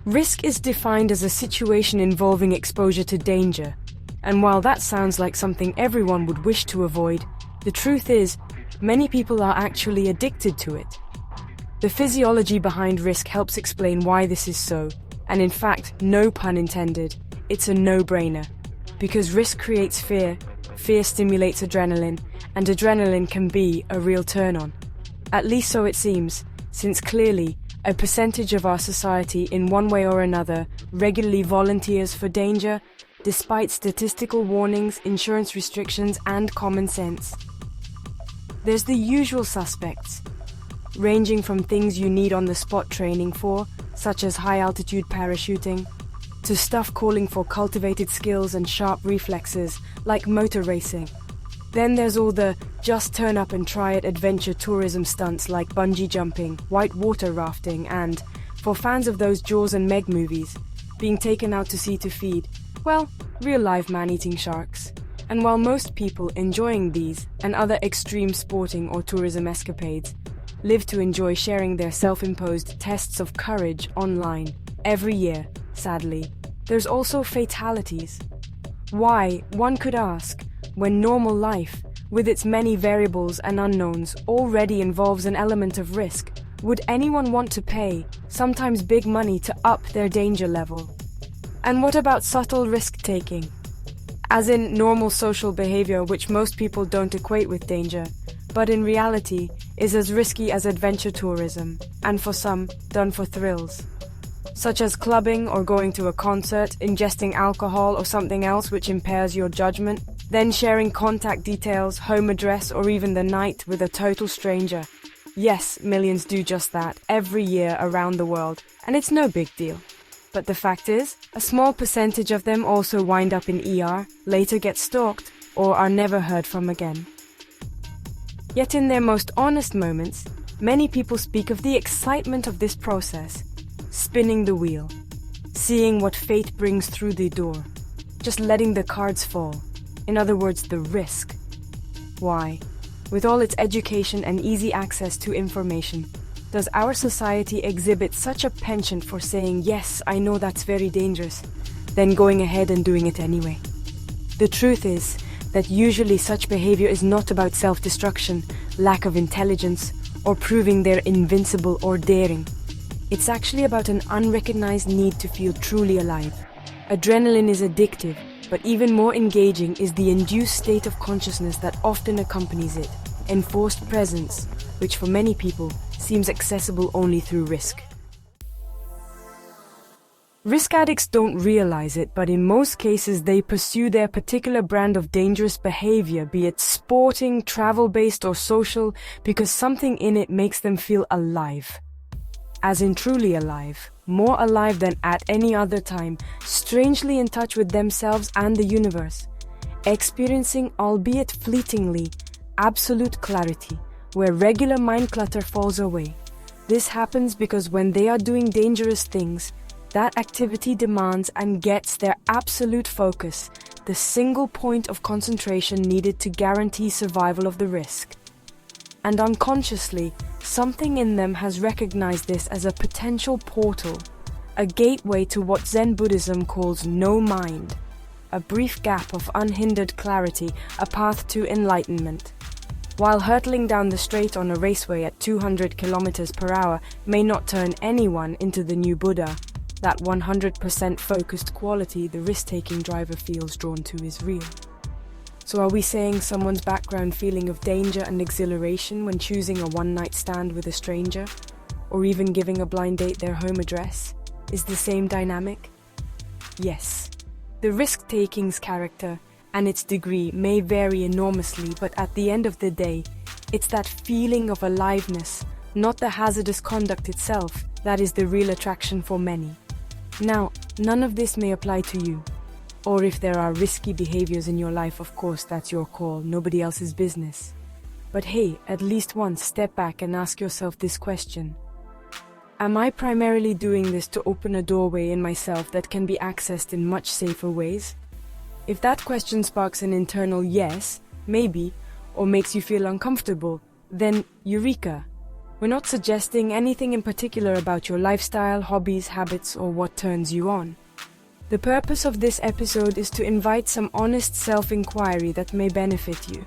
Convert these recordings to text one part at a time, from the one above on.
Risk is defined as a situation involving exposure to danger, and while that sounds like something everyone would wish to avoid, the truth is, many people are actually addicted to it. The physiology behind risk helps explain why this is so, and in fact, no pun intended, it's a no-brainer. Because risk creates fear, fear stimulates adrenaline, and adrenaline can be a real turn-on. At least so it seems, since clearly, a percentage of our society in one way or another regularly volunteers for danger, despite statistical warnings, insurance restrictions, and common sense. There's the usual suspects, ranging from things you need on-the-spot training for, such as high-altitude parachuting, to stuff calling for cultivated skills and sharp reflexes, like motor racing. Then there's all the just turn up and try it adventure tourism stunts like bungee jumping, white water rafting, and, for fans of those Jaws and Meg movies, being taken out to sea to feed, well, real live man-eating sharks. And while most people enjoying these and other extreme sporting or tourism escapades live to enjoy sharing their self-imposed tests of courage online every year, sadly, there's also fatalities. Why, one could ask, when normal life, with its many variables and unknowns, already involves an element of risk, would anyone want to pay, sometimes big money, to up their danger level? And what about subtle risk-taking? As in normal social behavior which most people don't equate with danger, but in reality is as risky as adventure tourism, and for some, done for thrills. Such as clubbing or going to a concert, ingesting alcohol or something else which impairs your judgment, then sharing contact details, home address, or even the night with a total stranger. Yes, millions do just that every year around the world, and it's no big deal. But the fact is, a small percentage of them also wind up in ER, later get stalked, or are never heard from again. Yet in their most honest moments, many people speak of the excitement of this process, spinning the wheel, seeing what fate brings through the door, just letting the cards fall. In other words, the risk. Why? With all its education and easy access to information, does our society exhibit such a penchant for saying, yes, I know that's very dangerous, then going ahead and doing it anyway? The truth is that usually such behavior is not about self-destruction, lack of intelligence, or proving they're invincible or daring. It's actually about an unrecognized need to feel truly alive. Adrenaline is addictive, but even more engaging is the induced state of consciousness that often accompanies it, enforced presence, which for many people seems accessible only through risk. Risk addicts don't realize it, but in most cases they pursue their particular brand of dangerous behavior, be it sporting, travel-based, or social, because something in it makes them feel alive. As in truly alive, more alive than at any other time, strangely in touch with themselves and the universe, experiencing, albeit fleetingly, absolute clarity, where regular mind clutter falls away. This happens because when they are doing dangerous things, that activity demands and gets their absolute focus, the single point of concentration needed to guarantee survival of the risk. And unconsciously, something in them has recognized this as a potential portal, a gateway to what Zen Buddhism calls no mind, a brief gap of unhindered clarity, a path to enlightenment. While hurtling down the straight on a raceway at 200 kilometers per hour may not turn anyone into the new Buddha, that 100% focused quality the risk-taking driver feels drawn to is real. So are we saying someone's background feeling of danger and exhilaration when choosing a one-night stand with a stranger, or even giving a blind date their home address, is the same dynamic? Yes. The risk-taking's character and its degree may vary enormously, but at the end of the day, it's that feeling of aliveness, not the hazardous conduct itself, that is the real attraction for many. Now, none of this may apply to you. Or if there are risky behaviors in your life, of course, that's your call, nobody else's business. But hey, at least once step back and ask yourself this question. Am I primarily doing this to open a doorway in myself that can be accessed in much safer ways? If that question sparks an internal yes, maybe, or makes you feel uncomfortable, then eureka! We're not suggesting anything in particular about your lifestyle, hobbies, habits, or what turns you on. The purpose of this episode is to invite some honest self-inquiry that may benefit you.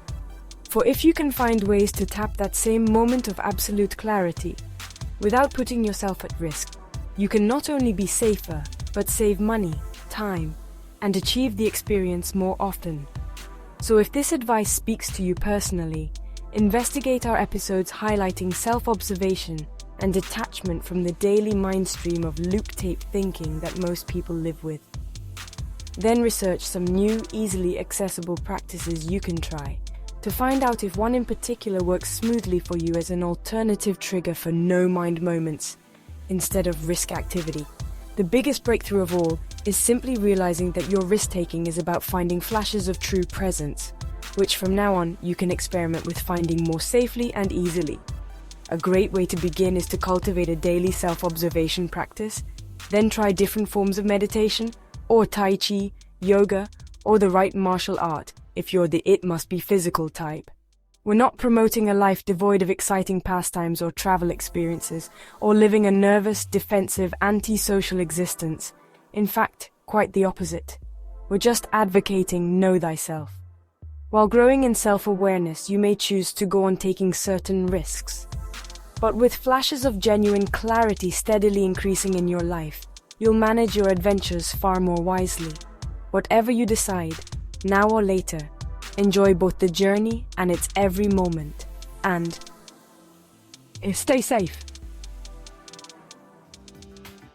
For if you can find ways to tap that same moment of absolute clarity, without putting yourself at risk, you can not only be safer, but save money, time, and achieve the experience more often. So if this advice speaks to you personally, investigate our episodes highlighting self-observation and detachment from the daily mind stream of loop-tape thinking that most people live with. Then research some new, easily accessible practices you can try to find out if one in particular works smoothly for you as an alternative trigger for no-mind moments instead of risk activity. The biggest breakthrough of all is simply realizing that your risk-taking is about finding flashes of true presence, which from now on you can experiment with finding more safely and easily. A great way to begin is to cultivate a daily self-observation practice, then try different forms of meditation, or Tai Chi, yoga, or the right martial art if you're the it must be physical type. We're not promoting a life devoid of exciting pastimes or travel experiences, or living a nervous, defensive, antisocial existence. In fact, quite the opposite. We're just advocating know thyself. While growing in self-awareness, you may choose to go on taking certain risks. But with flashes of genuine clarity steadily increasing in your life, you'll manage your adventures far more wisely. Whatever you decide, now or later, enjoy both the journey and its every moment. And stay safe.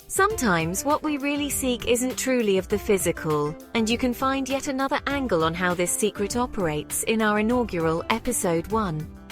Sometimes what we really seek isn't truly of the physical, and you can find yet another angle on how this secret operates in our inaugural Episode 1.